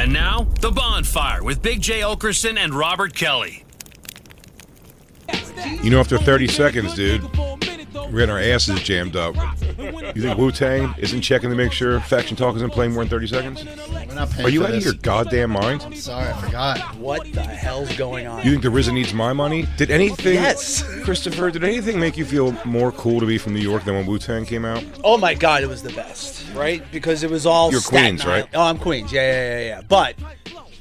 And now, The Bonfire with Big J. Okerson and Robert Kelly. You know, after 30 seconds, dude, we're getting our asses jammed up. You think Wu-Tang isn't checking to make sure Faction Talk isn't playing more than 30 seconds? We're not paying Are you for out this. of your goddamn mind? I'm sorry, I forgot. What the hell's going on? You think the RZA needs my money? Did anything, Yes. Christopher, did anything make you feel more cool to be from New York than when Wu-Tang came out? Oh my God, it was the best, right? Because it was all You're Staten Queens, right? Island. Oh, I'm Queens. Yeah. But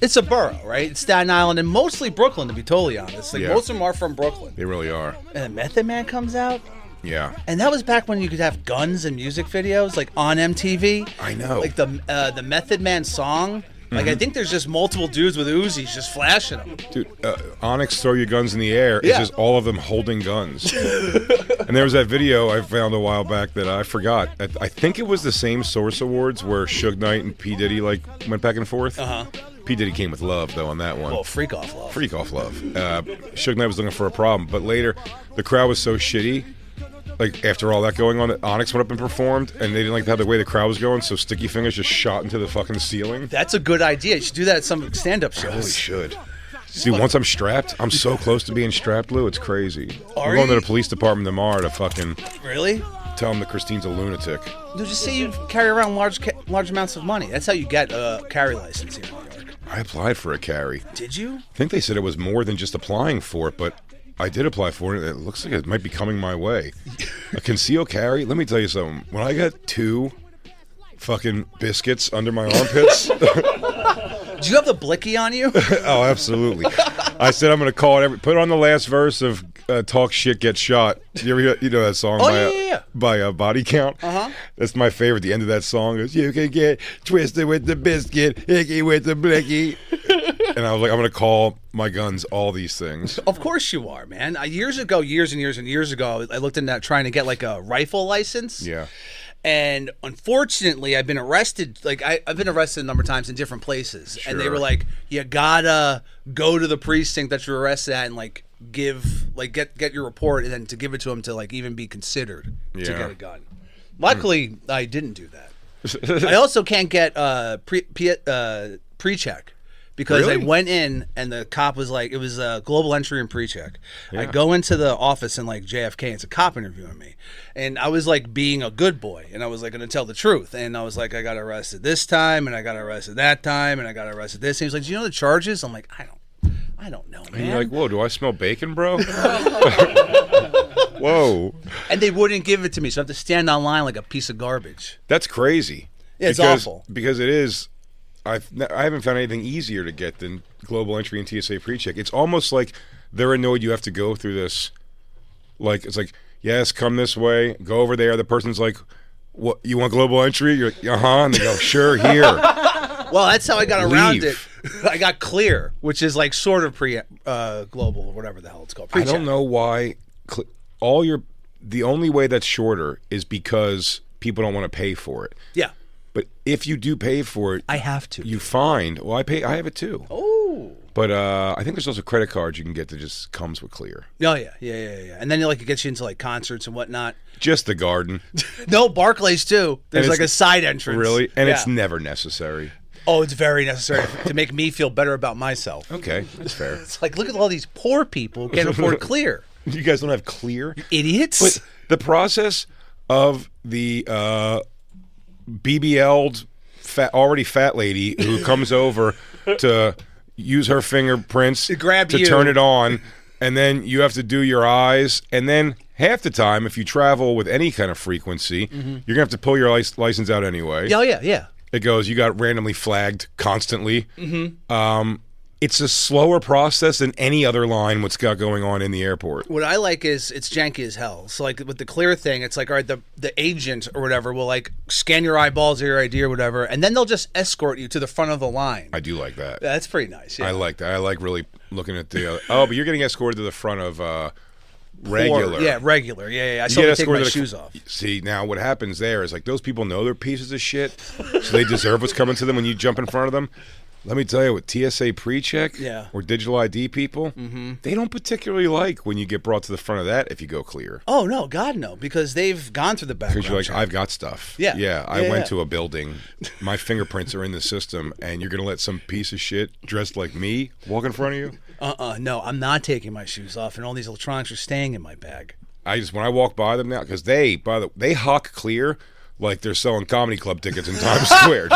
it's a borough, right? It's Staten Island and mostly Brooklyn, to be totally honest. Like Yeah. most of them are from Brooklyn. They really are. And then Method Man comes out. Yeah. And that was back when you could have guns and music videos, like on MTV. I know. Like the Method Man song. Like I think there's just multiple dudes with Uzis just flashing them. Dude, Onyx Throw Your Guns in the Air is Yeah. just all of them holding guns. And there was that video I found a while back that I forgot. I think it was the same Source Awards where Suge Knight and P. Diddy like went back and forth. Uh-huh. P. Diddy came with love, though, on that one. Well, freak off love. Freak off love. Suge Knight was looking for a problem, but later the crowd was so shitty. Like after all that going on, that Onyx went up and performed, and they didn't like how the way the crowd was going, so Sticky Fingers just shot into the fucking ceiling. That's a good idea. You should do that at some stand-up shows. I really should. See, once I'm strapped, I'm so close to being strapped, Lou. It's crazy. Are I'm going to you? the police department tomorrow to fucking Really? tell them that Christine's a lunatic. No, just say you carry around large amounts of money. That's how you get a carry license here in New York. I applied for a carry. Did you? I think they said it was more than just applying for it, but I did apply for it. It looks like it might be coming my way. A concealed carry? Let me tell you something. When I got 2 fucking biscuits under my armpits... Do you have the blicky on you? Oh, absolutely. I said I'm going to call it put on the last verse of Talk Shit, Get Shot. You know that song by Body Count? Uh-huh. That's my favorite. The end of that song is, you can get twisted with the biscuit, hickey with the blicky. And I was like, I'm going to call my guns all these things. Of course you are, man. Years and years ago, I looked into trying to get like a rifle license. Yeah. And unfortunately, I've been arrested. Like I've been arrested a number of times in different places, and they Sure. were like, "You gotta go to the precinct that you're arrested at and like get your report, and then to give it to them to like even be considered to Yeah. get a gun." Luckily, I didn't do that. I also can't get pre-check. Because Really? I went in and the cop was like, it was a global entry and pre-check. I Yeah. go into the office in like JFK, and it's a cop interviewing me. And I was like being a good boy, and I was like going to tell the truth. And I was like, I got arrested this time, and I got arrested that time, and I got arrested this. And he was like, do you know the charges? I'm like, I don't know, man. And you're like, whoa, do I smell bacon, bro? Whoa. And they wouldn't give it to me, so I have to stand online like a piece of garbage. That's crazy. Yeah, it's awful. Because it is... I haven't found anything easier to get than global entry and TSA pre-check. It's almost like they're annoyed you have to go through this. Like, it's like, yes, come this way, go over there. The person's like, what, you want global entry? You're like, uh-huh. And they go, sure, here. Well, that's how I got around it. Leave. I got clear, which is like sort of global or whatever the hell it's called. I Pre-check. don't know why the only way that's shorter is because people don't want to pay for it. Yeah. But if you do pay for it, I have to. you find, well, I have it too. Oh. But I think there's also credit cards you can get that just comes with clear. Oh yeah. And then it gets you into like concerts and whatnot. Just the garden. No, Barclays too. There's And like a it's- side entrance. Really? And Yeah. it's never necessary. Oh, it's very necessary to make me feel better about myself. Okay, that's fair. It's like, look at all these poor people who can't afford clear. You guys don't have clear? Idiots. But the process of the BBL'd already fat lady who comes over to use her fingerprints To grab to you. turn it on, and then you have to do your eyes, and then half the time, if you travel with any kind of frequency, you're gonna have to pull your license out anyway. Oh yeah. It goes, you got randomly flagged constantly. It's a slower process than any other line what's got going on in the airport. What I like is it's janky as hell. So like with the clear thing, it's like, all right, the agent or whatever will like scan your eyeballs or your ID or whatever, and then they'll just escort you to the front of the line. I do like that. That's pretty nice. Yeah. I like that. I like really looking at the... but you're getting escorted to the front of regular. Regular. Yeah. I You still get have to take my escorted to the- shoes off. See, now what happens there is like those people know they're pieces of shit, so they deserve what's coming to them when you jump in front of them. Let me tell you, with TSA pre-check Yeah. or digital ID people, they don't particularly like when you get brought to the front of that if you go clear. Oh, no, God, no, because they've gone through the background Because you're like, check. I've got stuff. Yeah. Yeah, I Yeah, went yeah. to a building. My fingerprints are in the system, and you're going to let some piece of shit dressed like me walk in front of you? No, I'm not taking my shoes off, and all these electronics are staying in my bag. When I walk by them now, because they hawk clear like they're selling comedy club tickets in Times Square.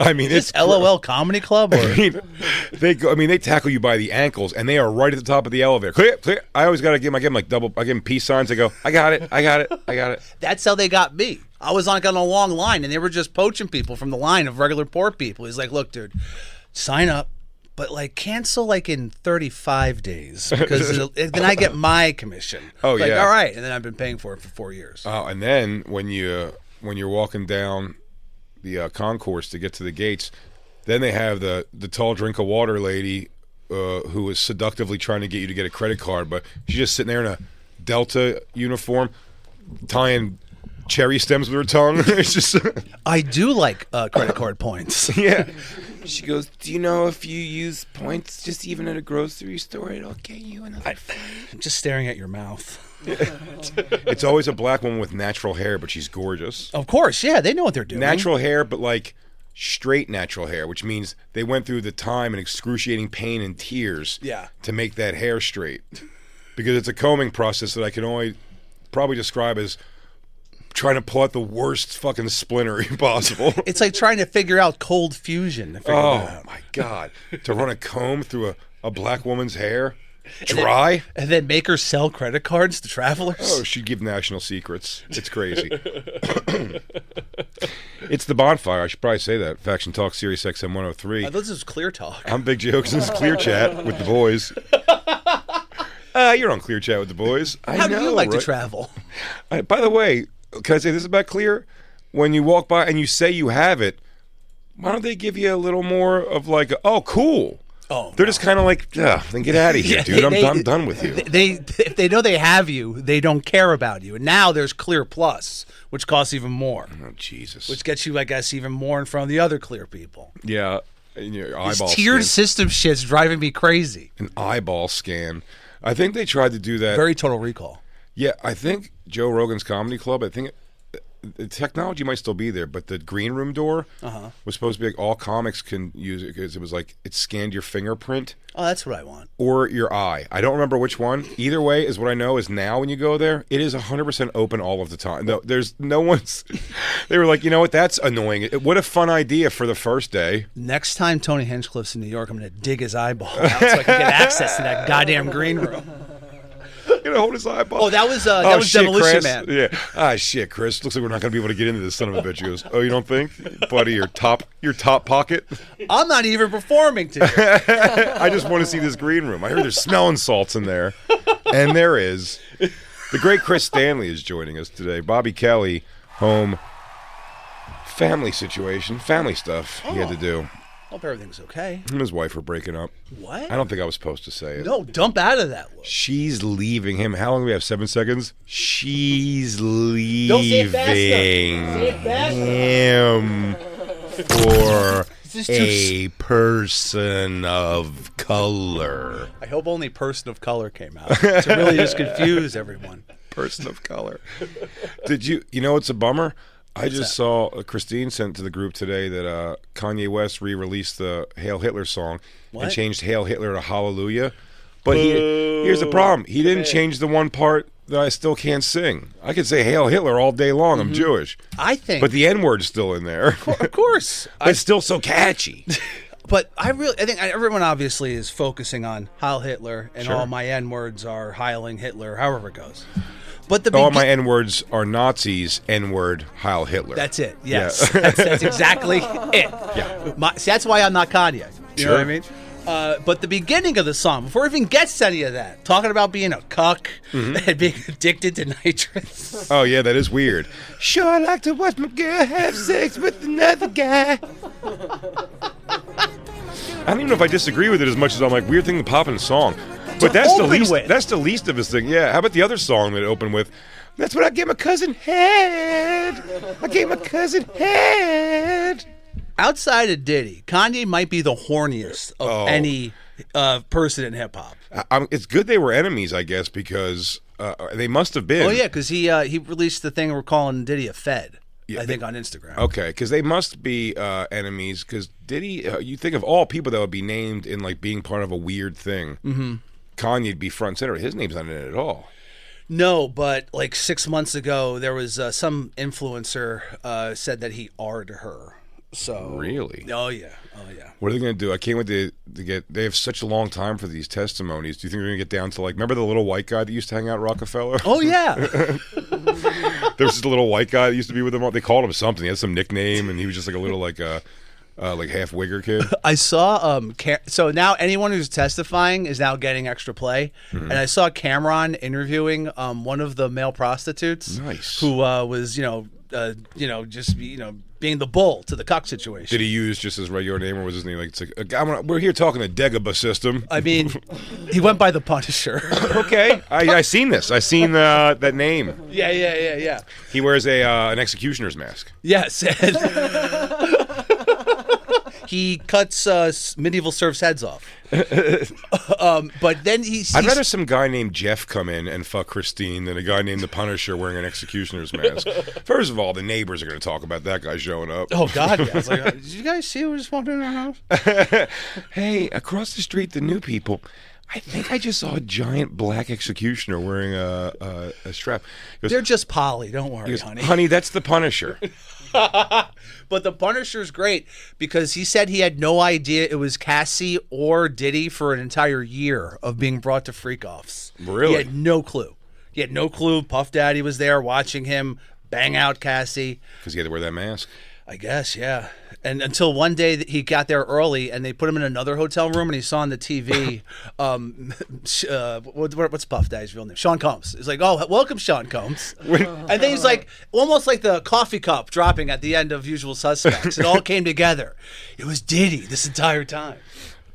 I mean, it's LOL Comedy Club? Or? I mean, they tackle you by the ankles, and they are right at the top of the elevator. Clear, clear. I always got to give them like double. I give them peace signs. I go, I got it, I got it, I got it. That's how they got me. I was on a long line, and they were just poaching people from the line of regular poor people. He's like, look, dude, sign up, but like cancel like in 35 days because then I get my commission. Oh, like, yeah. all right, and then I've been paying for it for 4 years. Oh, and then when you're walking down the concourse to get to the gates, then they have the tall drink of water lady who is seductively trying to get you to get a credit card, but she's just sitting there in a Delta uniform, tying cherry stems with her tongue. It's just I do like credit card points. yeah. She goes, do you know if you use points just even at a grocery store, it'll get you another I'm just staring at your mouth. It's always a black woman with natural hair, but she's gorgeous. Of course, yeah, they know what they're doing. Natural hair, but like straight natural hair, which means they went through the time and excruciating pain and tears to make that hair straight. Because it's a combing process that I can only probably describe as trying to pull out the worst fucking splinter possible. It's like trying to figure out cold fusion. To figure that Oh out. my God. To run a comb through a black woman's hair, dry. And then make her sell credit cards to travelers. Oh, she'd give national secrets. It's crazy. It's the Bonfire. I should probably say that. Faction Talk, Sirius XM 103. I thought this was clear talk. I'm Big Jokes. This is Clear Chat with the boys. You're on Clear Chat with the boys. How do you like to right? travel? By the way, can I say this about Clear? When you walk by and you say you have it, why don't they give you a little more of like, oh, cool. Oh, They're just kind of like, then get out of here, Yeah, dude. I'm they- done with you. If they know they have you, they don't care about you. And now there's Clear Plus, which costs even more, Oh, Jesus. which gets you, I guess, even more in front of the other Clear people. Yeah. And your This eyeball tiered scan. system shit's driving me crazy. An eyeball scan. I think they tried to do that. Very Total Recall. Yeah, I think Joe Rogan's Comedy Club, I think the technology might still be there, but the green room door was supposed to be like all comics can use it because it was like it scanned your fingerprint Oh, that's what I want. or your eye. I don't remember which one. Either way is what I know is now when you go there, it is 100% open all of the time. No, there's no one's. They were like, you know what? That's annoying. What a fun idea for the first day. Next time Tony Hinchcliffe's in New York, I'm going to dig his eyeball out so I can get access to that goddamn green room. You know, hold his eyeball. Oh, that was shit, Demolition Chris. Man. Yeah. Shit, Chris. Looks like we're not going to be able to get into this son of a bitch. He goes, oh, you don't think, buddy? Your top pocket. I'm not even performing today. I just want to see this green room. I heard there's smelling salts in there, and there is. The great Chris Stanley is joining us today. Bobby Kelly, home, family situation, family stuff he had to do. Hope everything's okay. Him and his wife are breaking up. What? I don't think I was supposed to say it. No, dump out of that look. She's leaving him. How long do we have? 7 seconds? She's leaving Don't say it fast enough. Say it fast him for This is too a person of color. I hope only Person of Color came out to really just confuse everyone. Person of color. Did you know it's a bummer? I just saw Christine sent to the group today that Kanye West re-released the Hail Hitler song and What? changed Hail Hitler to Hallelujah. But here's the problem. He didn't change the one part that I still can't sing. I could say Hail Hitler all day long. I'm Jewish. I think, But the N-word's still in there. of course, It's still so catchy. but I think everyone obviously is focusing on Heil Hitler, and Sure. all my N words are heiling Hitler, however it goes. But the All my N-words are Nazis, N-word, Heil Hitler. That's it. Yes, Yeah. that's exactly it. Yeah. See, that's why I'm not Kanye. You know what I Sure. mean? But the beginning of the song, before it even gets to any of that, talking about being a cuck and being addicted to nitrous. Oh, yeah, that is weird. Sure, I like to watch my girl have sex with another guy. I don't even know if I disagree with it as much as I'm like, weird thing to pop in a song. But that's the open least. with. That's the least of his thing. Yeah. How about the other song that it opened with? That's what I gave my cousin head. I gave my cousin head. Outside of Diddy, Kanye might be the horniest of any person in hip hop. It's good they were enemies, I guess, because they must have been. Oh yeah, because he released the thing we're calling Diddy a Fed. I think on Instagram. Okay, because they must be enemies. Because Diddy, you think of all people that would be named in like being part of a weird thing. Mm-hmm. Kanye'd be front and center. His name's not in it at all. No, but like 6 months ago, there was some influencer said that he R'd her. So really? Oh yeah. What are they going to do? I can't wait to get. They have such a long time for these testimonies. Do you think they're going to get down to like? Remember the little white guy that used to hang out at Rockefeller? Oh yeah. There was just a little white guy that used to be with them. They called him something. He had some nickname, and he was just like a little like half wigger kid. I saw so now anyone who's testifying is now getting extra play, and I saw Cameron interviewing one of the male prostitutes. Nice. Who was just being the bull to the cuck situation. Did he use just his regular name, or was his name like? It's like we're here talking the Dagobah system. I mean, he went by the Punisher. Okay, I seen this. I seen that name. Yeah. He wears an executioner's mask. Yes. He cuts medieval serfs' heads off. But then I'd rather some guy named Jeff come in and fuck Christine than a guy named the Punisher wearing an executioner's mask. First of all, the neighbors are going to talk about that guy showing up. Oh, God, yeah. It's like, did you guys see who just walked in our house? Hey, across the street, the new people. I think I just saw a giant black executioner wearing a strap. Goes, they're just Polly. Don't worry, honey. Honey, that's the Punisher. But the Punisher's great because he said he had no idea it was Cassie or Diddy for an entire year of being brought to freak-offs. Really? He had no clue. Puff Daddy was there watching him bang out Cassie. Because he had to wear that mask? I guess, yeah. And until one day that he got there early and they put him in another hotel room and he saw on the TV, what's Puff Daddy's real name? Sean Combs. He's like, oh, welcome, Sean Combs. And then he's like, almost like the coffee cup dropping at the end of Usual Suspects. It all came together. It was Diddy this entire time.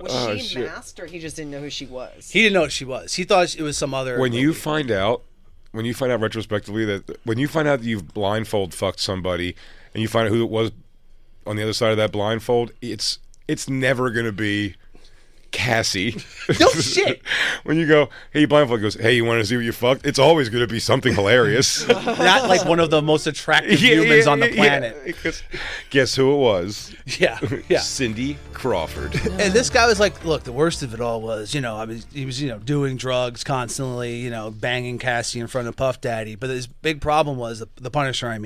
Was she masked or he just didn't know who she was? He didn't know who she was. He thought it was some other... When you find out retrospectively that you've blindfold fucked somebody and you find out who it was on the other side of that blindfold, it's never going to be Cassie. No shit. When you go, hey, blindfold goes, hey, you want to see what you fucked? It's always going to be something hilarious. Not like one of the most attractive humans on the planet. Yeah. Guess who it was? Yeah. Cindy Crawford. And this guy was like, look, the worst of it all was, he was, doing drugs constantly, banging Cassie in front of Puff Daddy. But his big problem was, the Punisher,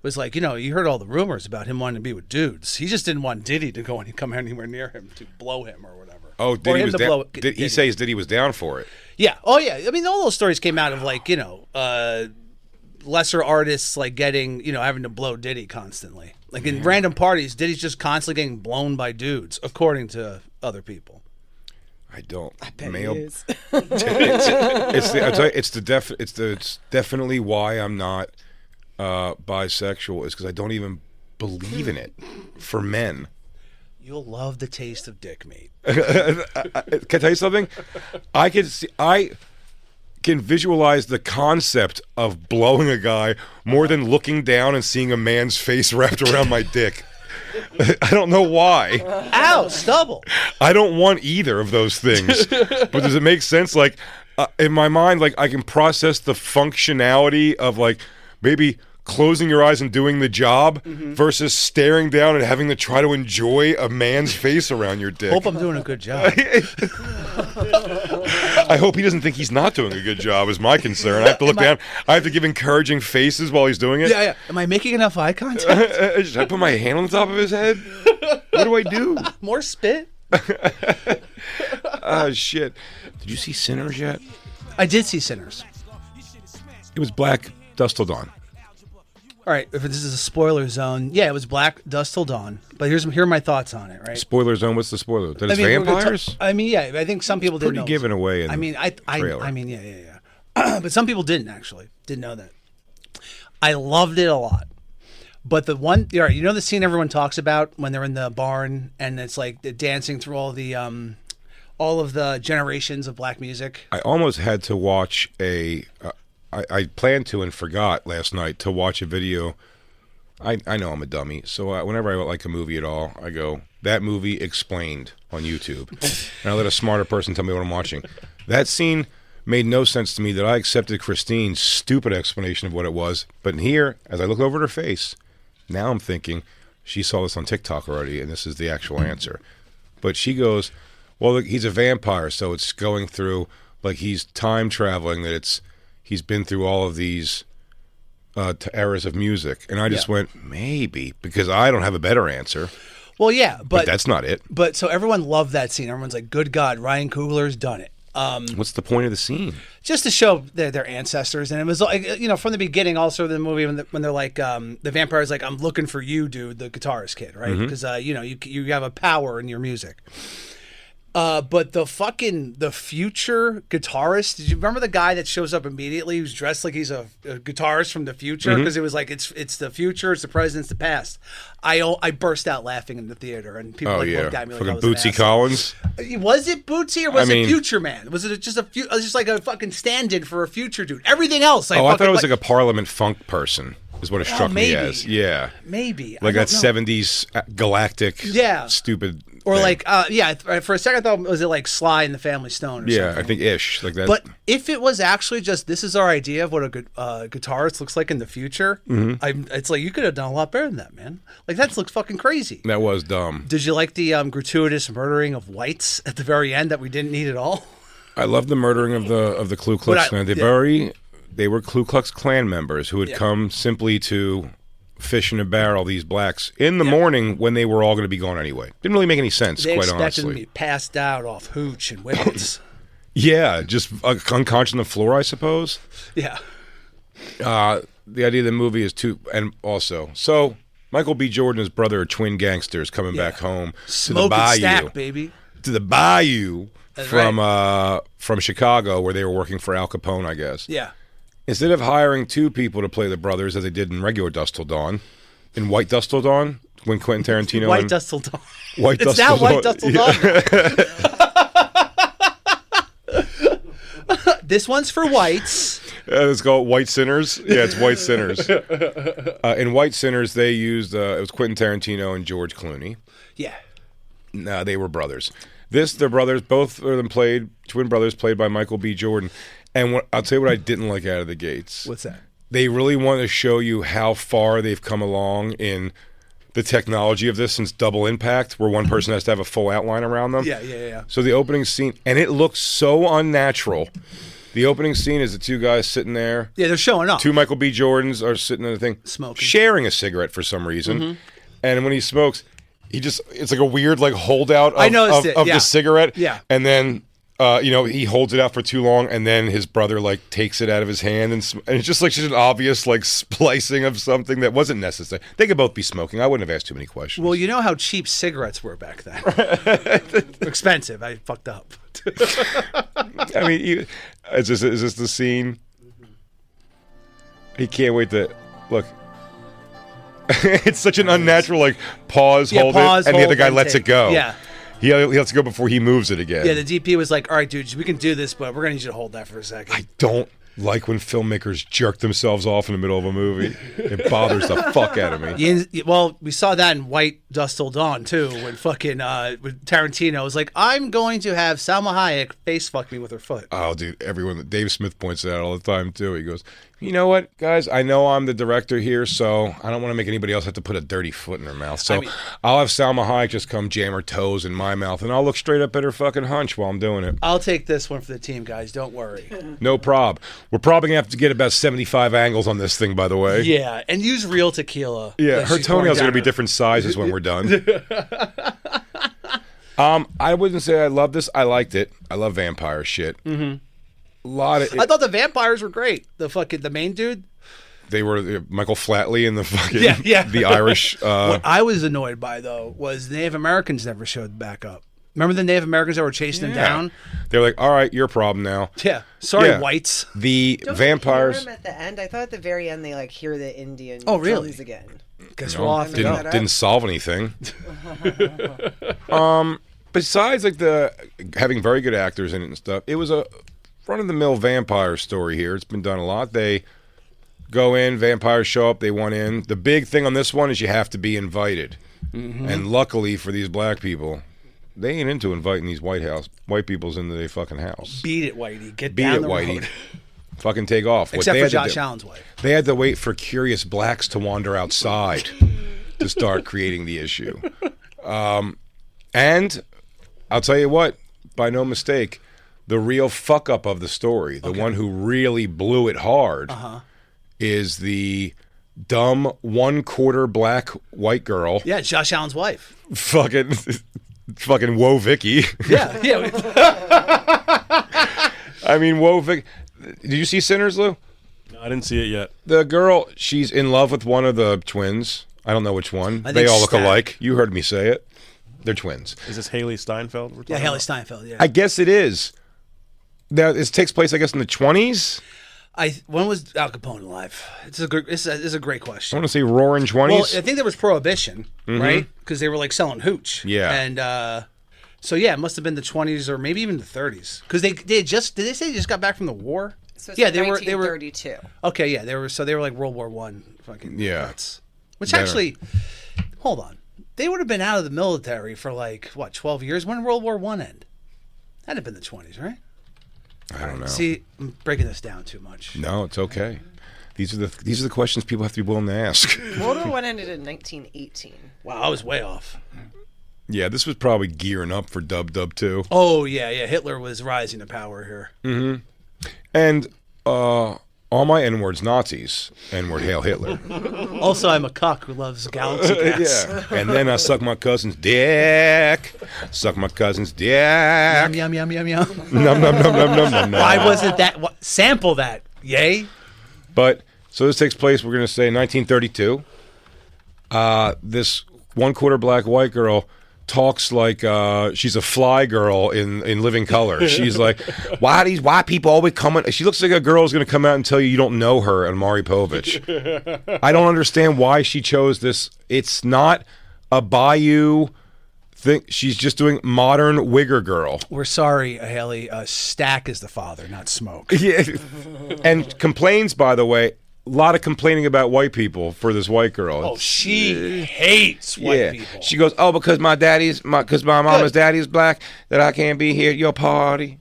was like, you heard all the rumors about him wanting to be with dudes. He just didn't want Diddy to go and come anywhere near him to blow him or whatever. Oh, Diddy was down. He says Diddy was down for it. Yeah. Oh, yeah. I mean, all those stories came out of like, lesser artists like getting, having to blow Diddy constantly. Like in random parties, Diddy's just constantly getting blown by dudes, according to other people. I don't. I bet Male. it is. It's definitely why I'm not bisexual. Is because I don't even believe in it for men. You'll love the taste of dick meat. Can I tell you something? I can visualize the concept of blowing a guy more than looking down and seeing a man's face wrapped around my dick. I don't know why. Ow, stubble. I don't want either of those things. But does it make sense? Like, in my mind, like I can process the functionality of like maybe closing your eyes and doing the job versus staring down and having to try to enjoy a man's face around your dick. Hope I'm doing a good job. I hope he doesn't think he's not doing a good job is my concern. I have to look down. I have to give encouraging faces while he's doing it. Yeah. Am I making enough eye contact? Should I put my hand on the top of his head? What do I do? More spit? Oh, shit. Did you see Sinners yet? I did see Sinners. It was Black Dust Till Dawn. All right, if this is a spoiler zone, yeah, it was Black Dust Till Dawn. But here are my thoughts on it, right? Spoiler zone, what's the spoiler? That it's vampires? Yeah, I think some people didn't know. Pretty given away in the trailer. Yeah. But some people didn't know that. I loved it a lot. But the one, the scene everyone talks about when they're in the barn and it's like they're dancing through all of the generations of black music. I almost had to watch I planned to and forgot last night to watch a video I know I'm a dummy, so whenever I like a movie at all, I go, that movie explained on YouTube. And I let a smarter person tell me what I'm watching. That scene made no sense to me that I accepted Christine's stupid explanation of what it was. But here, as I look over at her face, now I'm thinking, she saw this on TikTok already, and this is the actual answer. But she goes, well, look, he's a vampire, so it's going through, like he's time traveling, that he's been through all of these eras of music. And I just went, maybe, because I don't have a better answer. Well, yeah, But that's not it. But so everyone loved that scene. Everyone's like, good God, Ryan Coogler's done it. What's the point of the scene? Just to show their ancestors. And it was like, from the beginning, also the movie, when they're like, the vampire's like, I'm looking for you, dude, the guitarist kid, right? Because, you have a power in your music. But the future guitarist, did you remember the guy that shows up immediately who's dressed like he's a guitarist from the future? Because it was like, it's the future, it's the present, it's the past. I burst out laughing in the theater, and people looked at me like I was Bootsy an Collins? Was it Bootsy or was it Future Man? Was it just like a fucking stand-in for a future dude? Everything else. I thought it was like a Parliament funk person. Is what it struck me as. Yeah. Maybe. Like that 70s galactic, stupid or thing. Like, for a second I thought, was it like Sly and the Family Stone or something? I think ish. Like that. But if it was actually just, this is our idea of what a guitarist looks like in the future, it's like, you could have done a lot better than that, man. Like, that looks fucking crazy. That was dumb. Did you like the gratuitous murdering of whites at the very end that we didn't need at all? I love the murdering of the Ku Klux Klan. They were Ku Klux Klan members who had come simply to fish in a barrel these blacks in the morning when they were all going to be gone anyway. Didn't really make any sense, quite honestly. They expected them to be passed out off hooch and whippets. Just unconscious on the floor, I suppose. Yeah. The idea of the movie is so Michael B. Jordan and his brother are twin gangsters coming back home to the bayou. Stack, baby. To the bayou from Chicago, where they were working for Al Capone, I guess. Yeah. Instead of hiring two people to play the brothers as they did in regular Dusk Till Dawn, in White Dusk Till Dawn, when Quentin Tarantino White Dusk Till Dawn. It's now White Dusk Till Dawn. This one's for whites. It's called White Sinners. Yeah, it's White Sinners. In White Sinners, they used it was Quentin Tarantino and George Clooney. Yeah. No, they were brothers. They're brothers. Both of them twin brothers, played by Michael B. Jordan. And I'll tell you what I didn't like out of the gates. What's that? They really want to show you how far they've come along in the technology of this since Double Impact, where one person has to have a full outline around them. Yeah. So the opening scene, and it looks so unnatural. The opening scene is the two guys sitting there. Yeah, they're showing up. Two Michael B. Jordans are sitting in the thing, smoking, sharing a cigarette for some reason. And when he smokes, it's like a weird like holdout of the cigarette. Yeah. And then he holds it out for too long, and then his brother like takes it out of his hand, and it's just like an obvious like splicing of something that wasn't necessary. They could both be smoking. I wouldn't have asked too many questions. Well, you know how cheap cigarettes were back then. Expensive. I fucked up. I mean, is this the scene? He can't wait to look. It's such an unnatural like pause, hold it, and the other guy lets it go. Yeah. He lets it go before he moves it again. Yeah, the DP was like, all right, dude, we can do this, but we're going to need you to hold that for a second. I don't like when filmmakers jerk themselves off in the middle of a movie. It bothers the fuck out of me. Well, we saw that in White Dusk Till Dawn, too, when fucking when Tarantino was like, I'm going to have Salma Hayek face fuck me with her foot. Oh, dude, Dave Smith points it out all the time, too. He goes, you know what, guys? I know I'm the director here, so I don't want to make anybody else have to put a dirty foot in their mouth. So I'll have Salma Hayek just come jam her toes in my mouth, and I'll look straight up at her fucking hunch while I'm doing it. I'll take this one for the team, guys. Don't worry. No prob. We're probably going to have to get about 75 angles on this thing, by the way. Yeah, and use real tequila. Yeah, her toenails are going to be different sizes when we're done. I wouldn't say I love this. I liked it. I love vampire shit. Mm-hmm. I thought the vampires were great. The main dude. They were Michael Flatley and the fucking the Irish. What I was annoyed by though was the Native Americans never showed back up. Remember the Native Americans that were chasing them down? They're like, all right, your problem now. Yeah, sorry, whites. The Don't vampires. They hear them at the end? I thought at the very end they like hear the Indian really? drums again. Guess we'll have to go. Didn't solve anything. Besides like the having very good actors in it and stuff, it was a run-of-the-mill vampire story here. It's been done a lot. They go in, vampires show up, they want in. The big thing on this one is you have to be invited. And luckily for these black people, they ain't into inviting these white peoples into their fucking house. Beat it, Whitey. Beat it, Whitey. Fucking take off. Except for Josh Allen's wife. They had to wait for curious blacks to wander outside to start creating the issue. And I'll tell you what, by no mistake, the real fuck up of the story, the one who really blew it hard, is the dumb 1/4 black white girl. Yeah, Josh Allen's wife. Fucking whoa Vicky. Yeah. I mean, whoa Vicky. Did you see Sinners, Lou? No, I didn't see it yet. The girl, she's in love with one of the twins. I don't know which one. They all look alike. You heard me say it. They're twins. Is this Haley Steinfeld? Yeah, Haley Steinfeld. Yeah. I guess it is. Now, this takes place, I guess, in the 20s. When was Al Capone alive? It's a great question. I want to say roaring 20s. Well, I think there was Prohibition, right? Because they were like selling hooch. Yeah. And so yeah, it must have been the 20s or maybe even the 30s. Because did they say they just got back from the war? So yeah, they were 1932. Okay, yeah, they were like World War One fucking nuts. Which Better. actually, hold on, they would have been out of the military for like what 12 years. When did World War One end? That'd have been the 20s, right? I don't know. See, I'm breaking this down too much. No, it's okay. These are the questions people have to be willing to ask. World War One ended in 1918. Wow, I was way off. Yeah, this was probably gearing up for Dub 2. Oh yeah. Hitler was rising to power here. And all my N-words Nazis. N-word Hail Hitler. Also, I'm a cock who loves galaxy cats. Yeah. And then I suck my cousin's dick. Suck my cousin's dick. Yum yum yum yum yum. Num num num num num num. Why wasn't that? Sample that, yay! But so this takes place. We're going to say 1932. This 1/4 black white girl talks like she's a fly girl in Living Color. She's like, why these white people always coming? She looks like a girl who's going to come out and tell you don't know her and Maury Povich. I don't understand why she chose this. It's not a Bayou thing. She's just doing modern wigger girl. We're sorry, Haley. Stack is the father, not Smoke. Yeah. And complains, by the way, a lot of complaining about white people for this white girl. Oh, she hates white people. She goes, oh, because my mama's daddy is black, that I can't be here at your party.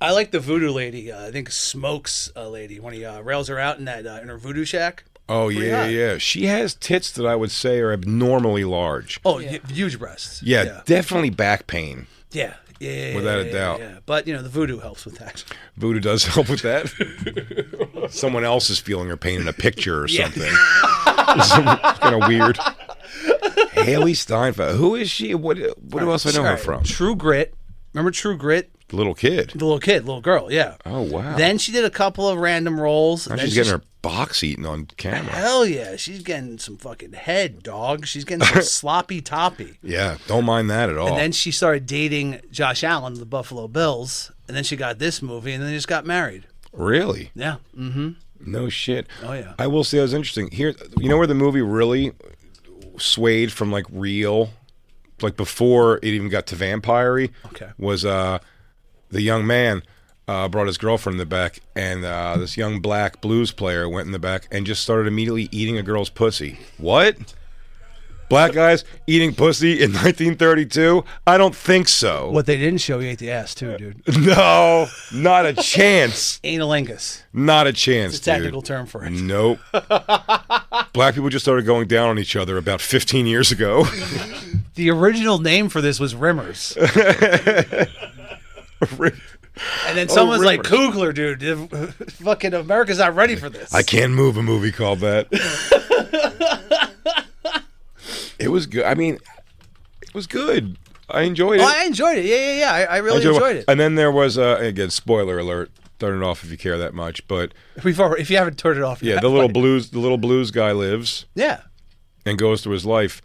I like the voodoo lady. I think Smoke's lady when he rails her out in her voodoo shack. Oh, yeah. She has tits that I would say are abnormally large. Oh, huge breasts. Yeah, definitely back pain. Yeah. Without a doubt. Yeah. But, the voodoo helps with that. Voodoo does help with that. Someone else is feeling her pain in a picture or something. It's kind of weird. Haley Steinfeld. Who is she? What else do I know her from? True Grit. Remember True Grit? The little kid. The little girl, yeah. Oh, wow. Then she did a couple of random roles. Now she's getting her box eaten on camera. Hell yeah. She's getting some fucking head, dog. She's getting some sloppy toppy. Yeah, don't mind that at all. And then she started dating Josh Allen of the Buffalo Bills. And then she got this movie, and then they just got married. Really? Yeah. Mm-hmm. No shit. Oh, yeah. I will say it was interesting. Here, you know where the movie really swayed from like real, like before it even got to vampire-y? Okay. Was the young man brought his girlfriend in the back, and this young black blues player went in the back and just started immediately eating a girl's pussy. What? Black guys eating pussy in 1932? I don't think so. What they didn't show, you ate the ass too, dude. No, not a chance. Analingus. Not a chance, It's a technical term for it. Nope. Black people just started going down on each other about 15 years ago. The original name for this was Rimmers. And then someone's like, Kugler, dude. Fucking America's not ready for this. I Can't Move, a movie called that. It was good. I mean, it was good. I enjoyed it. Oh, I enjoyed it. Yeah. I really enjoyed it. And then there was, again, spoiler alert. Turn it off if you care that much. But if you haven't turned it off, yeah, the little blues guy lives. Yeah. And goes through his life.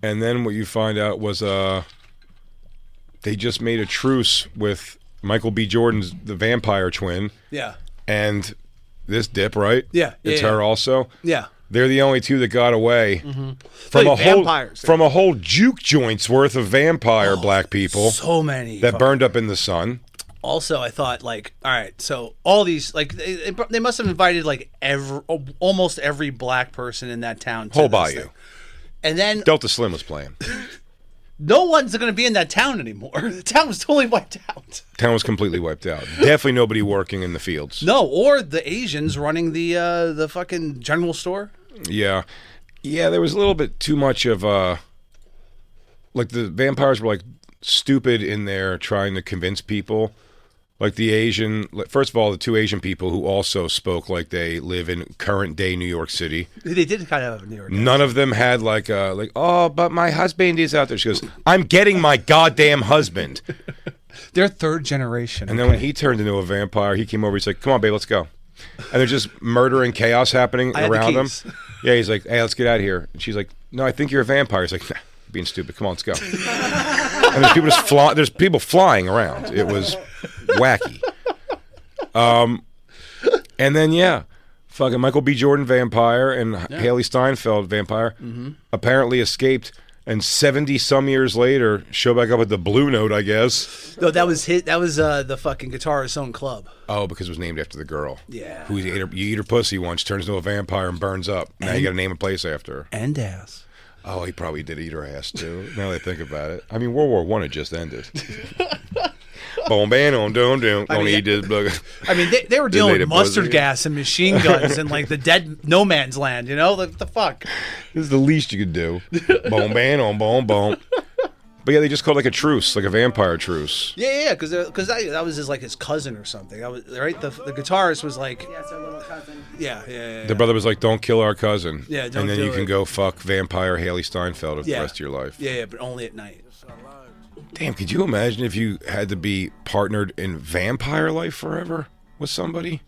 And then what you find out was they just made a truce with Michael B. Jordan's the vampire twin. Yeah. And this dip, right? Yeah. It's her also. Yeah. They're the only two that got away From a whole juke joint's worth of vampire black people So many that burned up in the sun. Also, I thought like, all right, so all these like they must have invited like almost every black person in that town. To Whole this Bayou. thing. And then Delta Slim was playing. no one's going to be in that town anymore. The town was totally wiped out. Town was completely wiped out. Definitely nobody working in the fields. No, or the Asians running the fucking general store. Yeah. Yeah, there was a little bit too much of like the vampires were like stupid in there trying to convince people. Like the Asian, first of all, the two Asian people who also spoke like they live in current day New York City. They did kind of have a New York. None of them had like oh, but my husband is out there. She goes, I'm getting my goddamn husband. They're third generation. And then when he turned into a vampire, he came over. He's like, come on, babe, let's go. And there's just murder and chaos happening I had the around them. keys. Yeah, he's like, hey, let's get out of here. And she's like, no, I think you're a vampire. He's like, nah, being stupid. Come on, let's go. And there's people just there's people flying around. It was wacky. And then yeah, fucking Michael B. Jordan vampire and Haley Steinfeld vampire apparently escaped, and 70 some years later show back up at the Blue Note, I guess. No, that was the fucking guitarist's own club. Oh, because it was named after the girl. Yeah. Who you eat her pussy once, turns into a vampire and burns up. Now you got to name a place after her. And ass. Oh, he probably did eat her ass too. Now that I think about it, I mean, World War I had just ended. Boom, bam, don't eat this bugger. I mean, they were dealing with Later, mustard pussy. gas and machine guns and like the dead no man's land. You know, like the fuck. This is the least you could do. Boom, bam, boom. But yeah, they just called like a truce, like a vampire truce. Yeah, because that was his cousin or something. That was right. The guitarist was like, Yeah, it's our little cousin. yeah. The brother was like, "Don't kill our cousin." Yeah, don't and then do you can it. go fuck vampire Haley Steinfeld for Yeah. the rest of your life. Yeah, but only at night. Damn, could you imagine if you had to be partnered in vampire life forever with somebody?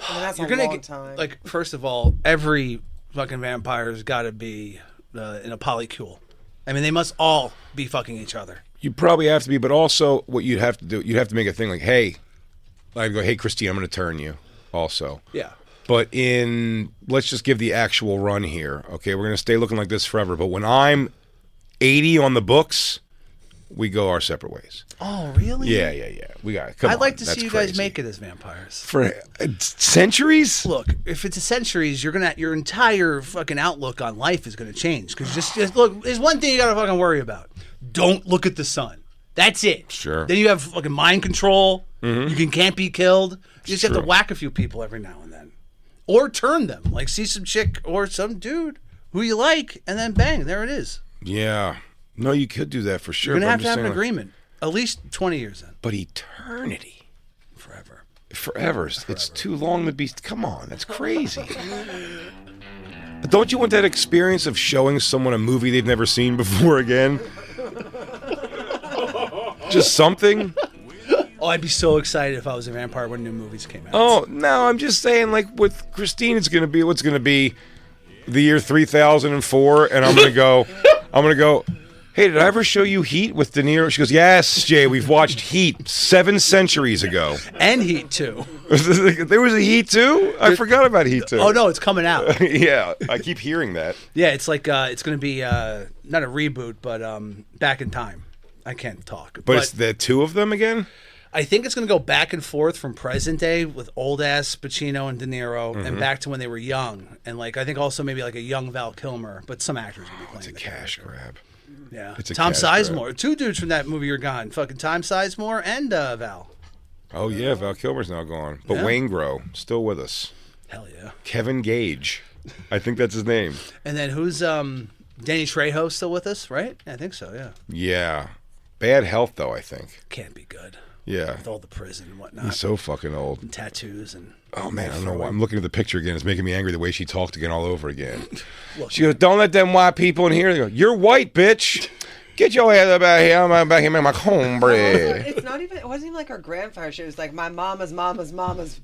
I mean, that's You're a gonna long get time. like first of all, every fucking vampire's got to be in a polycule. I mean, they must all be fucking each other. You probably have to be, but also what you'd have to do, you'd have to make a thing like, hey, I'd go, hey, Christine, I'm going to turn you also. Yeah. But let's just give the actual run here. Okay, we're going to stay looking like this forever. But when I'm 80 on the books, we go our separate ways. Oh, really? Yeah. We got it. Come on. I'd like to That's see you guys crazy. make it as vampires. For centuries? Look, if it's a centuries, your entire fucking outlook on life is going to change. Because just look, there's one thing you got to fucking worry about. Don't look at the sun. That's it. Sure. Then you have fucking mind control. You can't be killed. You just have to True. whack a few people every now and then, or turn them. Like see some chick or some dude who you like, and then bang, there it is. Yeah. No, you could do that for sure. You're gonna but have I'm to just have an saying, agreement. At least 20 years in. But eternity. Forever. Forever. It's too long to be. Come on, that's crazy. But don't you want that experience of showing someone a movie they've never seen before again? Just something? Oh, I'd be so excited if I was a vampire when new movies came out. Oh, no, I'm just saying, like, with Christine, it's going to be, what's going to be the year 3004, and I'm going to go, hey, did I ever show you Heat with De Niro? She goes, yes, Jay, we've watched Heat 7 centuries ago. And Heat 2. There was a Heat 2? I forgot about Heat 2. Oh, no, it's coming out. Yeah, I keep hearing that. Yeah, it's like, it's going to be, not a reboot, but back in time. I can't talk. But it's the two of them again? I think it's going to go back and forth from present day with old ass Pacino and De Niro, Mm-hmm. and back to when they were young, and like I think also maybe like a young Val Kilmer, but some actors will be playing. It's a the cash character. grab. Yeah, It's a Tom cash Sizemore, two dudes from that movie are gone. Fucking Tom Sizemore and Val. Oh, yeah, Val Kilmer's now gone. But Yeah. Wayne Grow, still with us. Hell yeah. Kevin Gage. I think that's his name. And then who's Danny Trejo still with us, right? I think so. Yeah, Yeah. Bad health, though, I think. can't be good Yeah. with all the prison and whatnot, He's so fucking old. and tattoos and. Oh, man, I don't know why. I'm looking at the picture again. It's making me angry the way she talked again all over again. Look, She goes, don't let them white people in here. They go, you're white, bitch. Get your ass up out here. I'm back here making my cornbread. It's not even. It wasn't even like our grandfather. She was like my mama's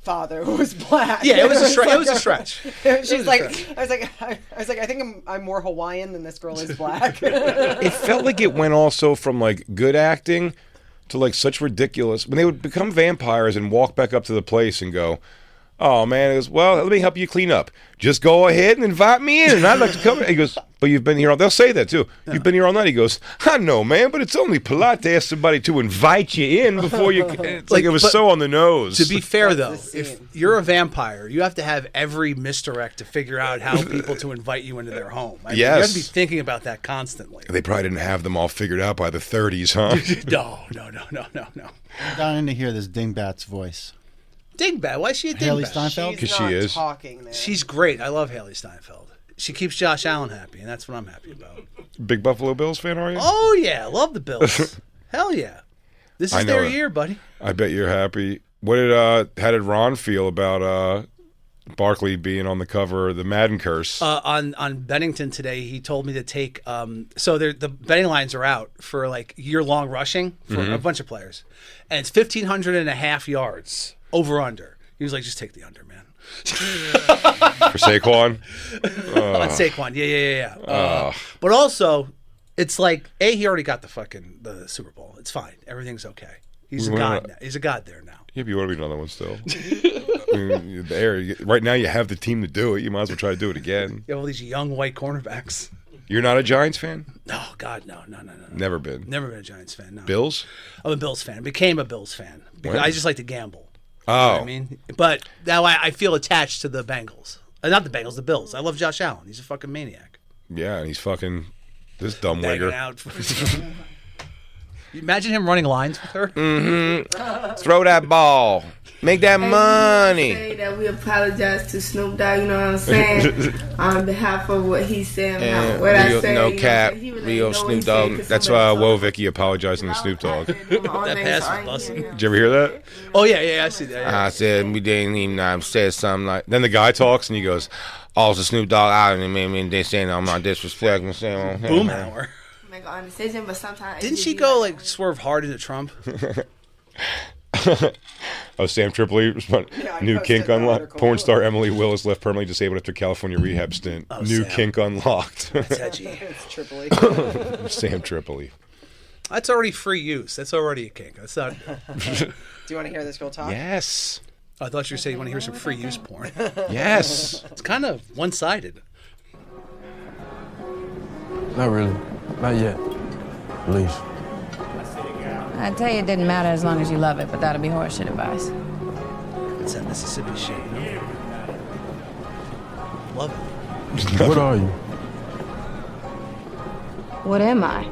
father, who was black. Yeah, it was a like It was a stretch. She's like, I was like, I think I'm more Hawaiian than this girl is black. It felt like it went also from like good acting to like such ridiculous when they would become vampires and walk back up to the place and go, Oh man, he goes, well, let me help you clean up. Just go ahead and invite me in, and I'd like to come in. He goes, but you've been here all. They'll say that too. You've been here all night. He goes, I know, man, but it's only polite to ask somebody to invite you in before you. It's like it was so on the nose. To be fair, though, the if scene. you're a vampire, you have to have every misdirect to figure out how people to invite you into their home. I mean, you have Yes. to be thinking about that constantly. They probably didn't have them all figured out by the 30s, huh? No. I'm dying to hear this Dingbat's voice. Dingbat. Why is she a Haley dingbat? Steinfeld? She's 'Cause she not is. talking there. She's great. I love Haley Steinfeld. She keeps Josh Allen happy, and that's what I'm happy about. Big Buffalo Bills fan, are you? Oh, yeah. Love the Bills. Hell yeah. This I is know their it. year, buddy. I bet you're happy. How did Ron feel about Barkley being on the cover of the Madden curse? On Bennington today, he told me to take. So the betting lines are out for like year-long rushing for a bunch of players, and it's 1,500.5 yards over under. He was like, just take the under, man. For Saquon? On Saquon, yeah. But also, it's like he already got the Super Bowl. It's fine. Everything's okay. He's a god now. He's a god there now. Yeah, but you want to be another one still. I mean, right now you have the team to do it. You might as well try to do it again. You have all these young white cornerbacks. You're not a Giants fan? No, God, no. Never been. Never been a Giants fan. No. Bills? I'm a Bills fan. Became a Bills fan because When? I just like to gamble. Oh. You know what I mean, but now I feel attached to the Bengals. Not the Bengals, the Bills. I love Josh Allen. He's a fucking maniac. Yeah, and he's fucking this dumb Banging wigger. out. Imagine him running lines with her. Throw that ball. Make that money. Say that we apologize to Snoop Dogg, you know what I'm saying? On behalf of what he said and what I said. No you know, cap, he really real know what Snoop he said, Dogg. 'cause That's somebody Woe told Vicky apologizing to Snoop Dogg. him. That pass was busting. Did you ever hear that? Oh yeah, I see that. Yeah. I said we didn't even said something like. Then the guy talks and he goes, Also, Snoop Dogg out and mean they saying I'm not disrespecting. Saying Boomhauer. Make an decision, but sometimes Didn't she go like swerve hard into Trump? oh, Sam Tripoli responded, Yeah, I new posted kink an unlocked. article. Porn star Emily Willis left permanently disabled after California rehab stint. New Sam. kink unlocked. That's edgy. It's Tripoli. Sam Tripoli. That's already free use. That's already a kink. That's not. Do you want to hear this girl talk? Yes. I thought you were saying you want to hear some free use porn. Yes. It's kind of one-sided. Not really. Not yet. At least. I tell you, it didn't matter as long as you love it, but that'll be horseshit advice. It's that Mississippi shit. You know? Love it. What are you? What am I?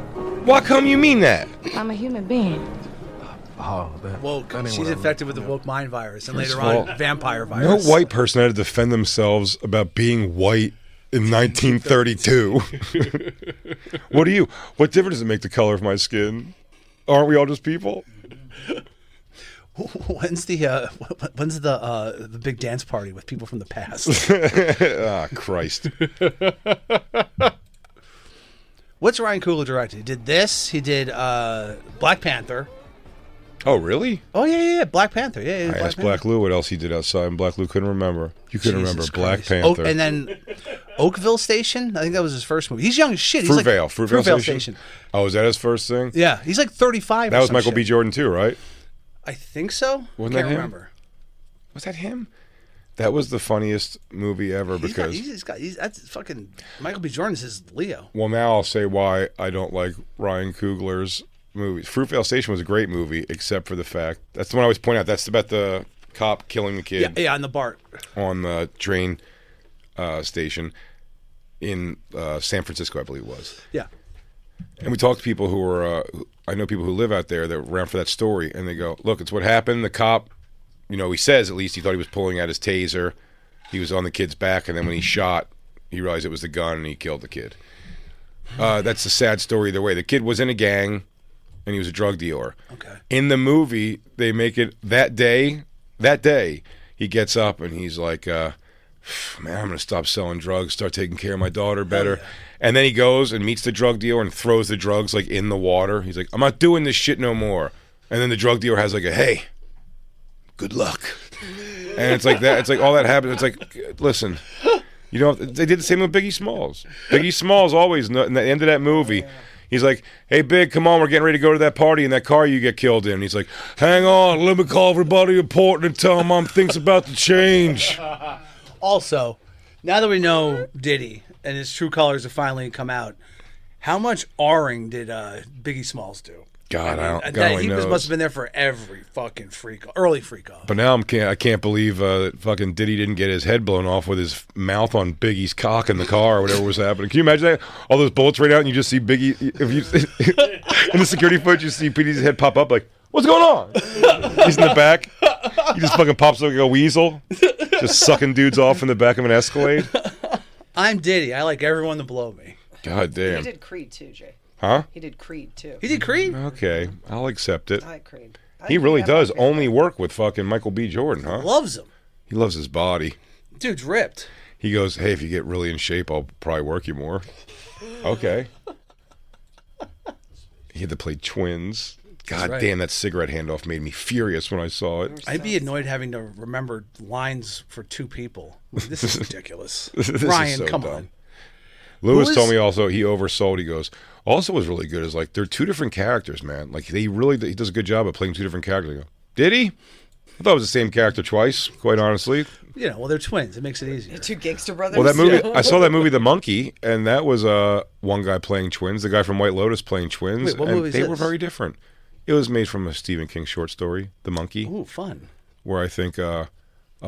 Why come you mean that? I'm a human being. Oh, that. Woke. that ain't She's what I infected with the woke mind virus, and First later of all, on, vampire No virus. white person had to defend themselves about being white in 1932. What difference does it make the color of my skin? Aren't we all just people? When's the big dance party with people from the past? Ah, Christ. What's Ryan Coogler directed? He did this. He did Black Panther. Oh, really? Oh yeah, Black Panther. Yeah, I Black asked Panther. Black Lou what else he did outside, and Black Lou couldn't remember. You couldn't Jesus remember Black Christ. Panther. And then Oakville Station. I think that was his first movie. He's young as shit. He's Fruitvale Fruitvale Station. Oh, is that his first thing? Yeah, he's like 35. That or was some Michael shit. B. Jordan too, right? I think so. Wasn't Can't that him? remember. Was that him? That was the funniest movie ever because. That's fucking Michael B. Jordan's his Leo. Well, now I'll say why I don't like Ryan Coogler's movies. Fruitvale Station was a great movie, except for the fact that's the one I always point out. That's about the cop killing the kid Yeah, on the BART. on the train station in San Francisco, I believe it was. Yeah. And we talked to people who were, I know people who live out there that were around for that story, and they go, look, it's what happened. The cop, he says at least he thought he was pulling out his taser. He was on the kid's back, and then when he shot, he realized it was the gun, and he killed the kid. That's a sad story either way. The kid was in a gang, and he was a drug dealer. Okay. In the movie, they make it that day, he gets up, and he's like, man, I'm going to stop selling drugs, start taking care of my daughter better. yeah. And then he goes and meets the drug dealer and throws the drugs like in the water. He's like, I'm not doing this shit no more. And then the drug dealer has like a, hey, good luck. And it's like that. It's like all that happens. It's like, listen, they did the same with Biggie Smalls. Biggie Smalls always, at the end of that movie, He's like, hey, Big, come on, we're getting ready to go to that party in that car you get killed in. And he's like, hang on, let me call everybody important and tell them Mom thinks about to change. Also, now that we know Diddy and his true colors have finally come out, how much R-ing did Biggie Smalls do? God, God he knows. must have been there for every fucking early freak off. But now I can't believe fucking Diddy didn't get his head blown off with his mouth on Biggie's cock in the car or whatever was happening. Can you imagine that? All those bullets right out and you just see Biggie. If you in the security footage, you see Diddy's head pop up like, what's going on? He's in the back. He just fucking pops like a weasel, just sucking dudes off in the back of an Escalade. I'm Diddy. I like everyone to blow me. God damn. He did Creed too, Jay. Huh? He did Creed too. He did Creed? Okay, I'll accept it. I like Creed. He really does only work with fucking Michael B. Jordan, huh? Loves him. He loves his body. Dude's ripped. He goes, hey, if you get really in shape, I'll probably work you more. Okay. He had to play twins. God damn, that cigarette handoff made me furious when I saw it. I'd be annoyed having to remember lines for two people. This is ridiculous. This Ryan, is so come dumb. on. Lewis told me also he oversold. He goes, also was really good is like they're two different characters, man. Like he does a good job of playing two different characters. I go, did he? I thought it was the same character twice, quite honestly. Well, they're twins. It makes it easier. Two gangster brothers. Well, that movie, I saw that movie, The Monkey, and that was one guy playing twins, the guy from White Lotus playing twins. Wait, what and movie is they this? were very different. It was made from a Stephen King short story, The Monkey. Ooh, fun. Where I think a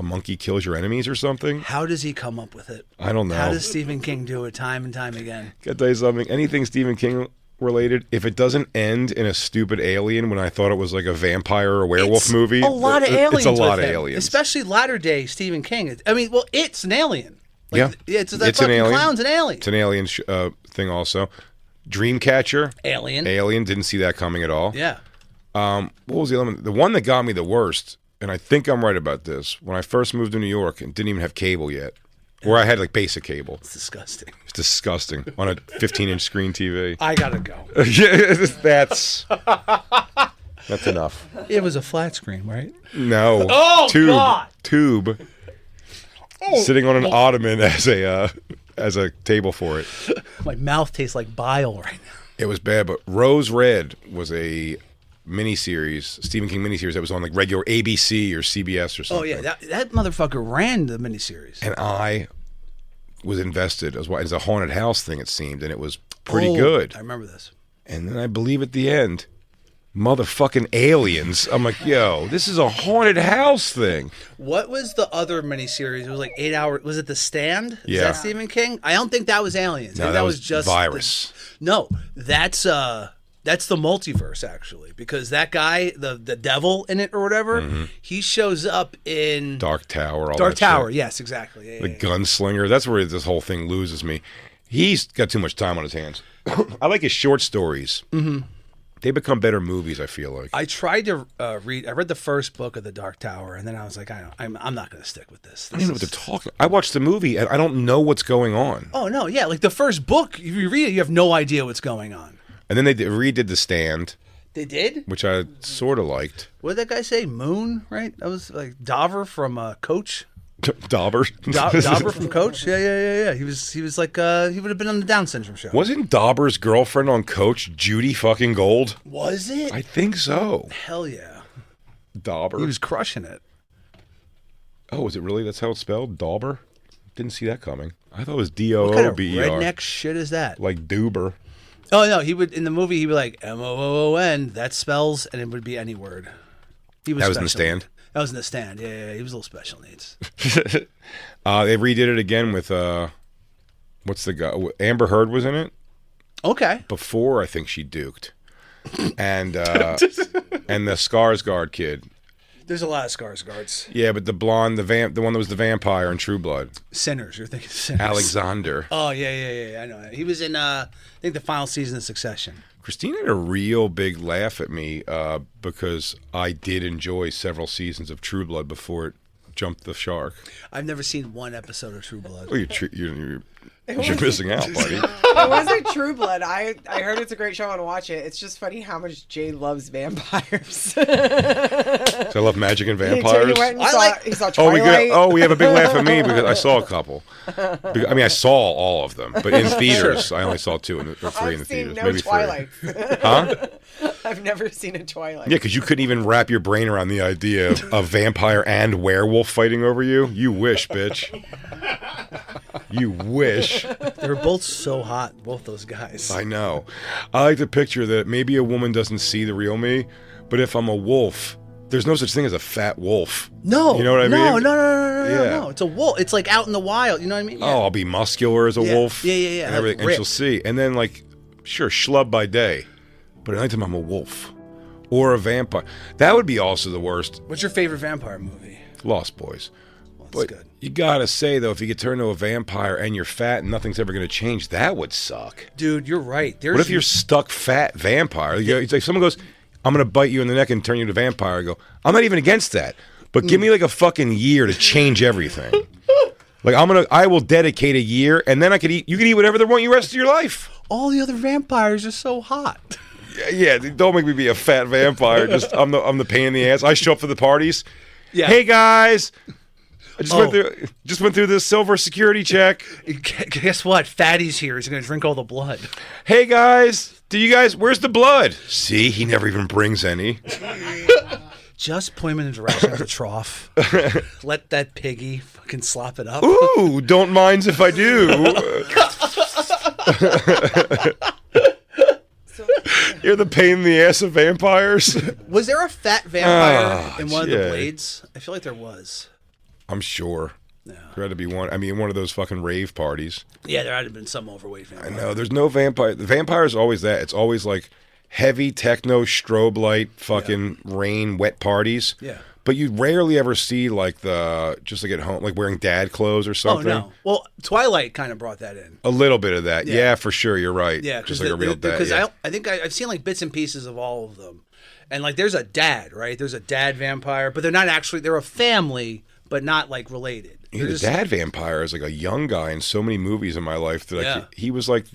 monkey kills your enemies or something. How does he come up with it? I don't know. How does Stephen King do it time and time again? Gotta tell you something. Anything Stephen King related, if it doesn't end in a stupid alien when I thought it was like a vampire or werewolf movie, A lot of aliens. It's a lot with of him, aliens. especially latter day Stephen King. I mean, well, it's an alien. Like, Yeah. it's It's fucking an alien. clown's an alien. It's an alien thing also. Dreamcatcher. Alien. Alien. Didn't see that coming at all. Yeah. What was the element? The one that got me the worst, and I think I'm right about this, when I first moved to New York and didn't even have cable yet, where I had like basic cable. It's disgusting. It's disgusting on a 15-inch screen TV. I gotta go. Yeah, that's enough. It was a flat screen, right? No. Oh, God. Tube. Sitting on an ottoman as a table for it. My mouth tastes like bile right now. It was bad, but Rose Red was a miniseries, Stephen King miniseries that was on like regular ABC or CBS or something. Oh yeah, that motherfucker ran the miniseries. And I was invested as well. It's a haunted house thing, it seemed, and it was pretty good. I remember this. And then I believe at the end, motherfucking aliens. I'm like, yo, this is a haunted house thing. What was the other miniseries? It was like 8 hours. Was it The Stand? Is Yeah. that Stephen King? I don't think that was aliens. I No, think that was just Virus. No, that's the multiverse actually, because that guy, the devil in it or whatever, he shows up in Dark Tower. All Dark that Tower. shit. Yes, exactly. Yeah, The yeah, yeah. gunslinger. That's where this whole thing loses me. He's got too much time on his hands. I like his short stories. Mm-hmm. They become better movies, I feel like. I tried to read. I read the first book of the Dark Tower, and then I was like, I'm not going to stick with this. I don't even know what they're talking. I watched the movie and I don't know what's going on. Oh no, yeah, like the first book, if you read it, you have no idea what's going on. And then they redid The Stand, They did? which I sort of liked. What did that guy say? Moon, right? That was like Dover from Coach. Dauber. Dauber from Coach. Yeah. He was like he would have been on the Down syndrome show. Wasn't Dauber's girlfriend on Coach Judy fucking Gold? Was it? I think so. Hell yeah. Dauber. He was crushing it. Oh, is it really? That's how it's spelled? Dauber? Didn't see that coming. I thought it was What kind of D-O-O-B-E-R. redneck shit is that? Like Duber. Oh no, he would in the movie he'd be like M-O-O-O-N. That spells, and it would be any word. He was That was in The special. Stand? That was in The Stand. Yeah. He was a little special needs. They redid it again with, what's the guy? Amber Heard was in it. Okay. Before I think she duked. And and the Skarsgård kid. There's a lot of Skarsgårds. Yeah, but the blonde, the one that was the vampire in True Blood. Sinners. You're thinking Sinners. Alexander. Oh yeah. I know. He was in I think the final season of Succession. Christine had a real big laugh at me because I did enjoy several seasons of True Blood before it jumped the shark. I've never seen one episode of True Blood. Well, you're You're missing out, buddy. It wasn't True Blood. I heard it's a great show. I want to watch it. It's just funny how much Jay loves vampires. So I love magic and vampires. He saw Twilight. We have a big laugh at me because I saw a couple. I mean, I saw all of them, but in theaters, I only saw 2 or 3 in the theaters. No Maybe Twilight. 3. Huh? I've never seen a Twilight. Yeah, because you couldn't even wrap your brain around the idea of a vampire and werewolf fighting over you. You wish, bitch. You wish. They were both so hot, both those guys. I know. I like to picture that maybe a woman doesn't see the real me, but if I'm a wolf, there's no such thing as a fat wolf. No. You know what I mean? No. It's a wolf. It's like out in the wild. You know what I mean? Yeah. Oh, I'll be muscular as a wolf. Yeah. And everything. And she'll see. And then, like, sure, schlub by day, but at nighttime I'm a wolf. Or a vampire. That would be also the worst. What's your favorite vampire movie? Lost Boys. That's good. You gotta say, though, if you get turned into a vampire and you're fat and nothing's ever gonna change, that would suck. Dude, you're right. What if you're stuck fat vampire? It's like someone goes, I'm gonna bite you in the neck and turn you into a vampire. I go, I'm not even against that. But give me like a fucking year to change everything. Like I will dedicate a year and then you can eat whatever they want you the rest of your life. All the other vampires are so hot. Yeah, don't make me be a fat vampire. I'm the pain in the ass. I show up for the parties. Yeah. Hey guys. I just went through this silver security check. Guess what? Fatty's here. He's going to drink all the blood. Hey guys, where's the blood? See, he never even brings any. Just point him in the direction of the trough. Let that piggy fucking slop it up. Ooh, don't mind if I do. You're the pain in the ass of vampires. Was there a fat vampire in one of the Blades? I feel like there was. I'm sure. Yeah. There had to be one. I mean, one of those fucking rave parties. Yeah, there had to have been some overweight vampire. I know. There's no vampire. The vampire is always that. It's always like heavy techno, strobe light, fucking rain, wet parties. Yeah. But you rarely ever see like just like at home, like wearing dad clothes or something. Oh, no. Well, Twilight kind of brought that in. A little bit of that. Yeah, for sure. You're right. Yeah. Just like a real dad. Because I think I've seen like bits and pieces of all of them. And like there's a dad, right? There's a dad vampire, but they're not actually, they're a family, but not like related. Yeah, the dad vampire is like a young guy in so many movies in my life that he was like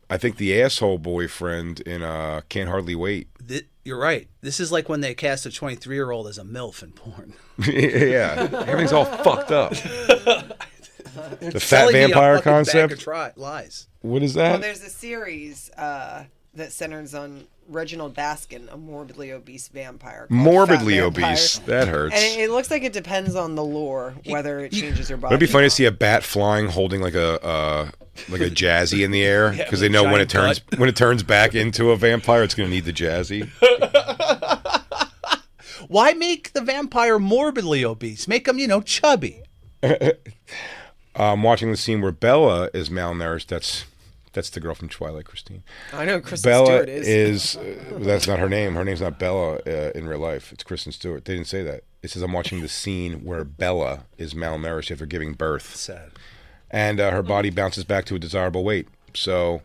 I think the asshole boyfriend in Can't Hardly Wait. You're right. This is like when they cast a 23-year-old as a MILF in porn. Yeah, everything's all fucked up. The fat vampire concept. Lies. What is that? Well, there's a series that centers on Reginald Baskin, a morbidly obese vampire. Morbidly obese. That hurts. And it looks like it depends on the lore whether it changes your body. It'd be funny to see a bat flying, holding like a jazzy in the air, because they know when it turns back into a vampire, it's going to need the jazzy. Why make the vampire morbidly obese? Make him, chubby. I'm watching the scene where Bella is malnourished. That's the girl from Twilight, Christine. I know Kristen Bella Stewart is. That's not her name. Her name's not Bella in real life. It's Kristen Stewart. They didn't say that. It says I'm watching the scene where Bella is malnourished after giving birth. Sad. And her body bounces back to a desirable weight. So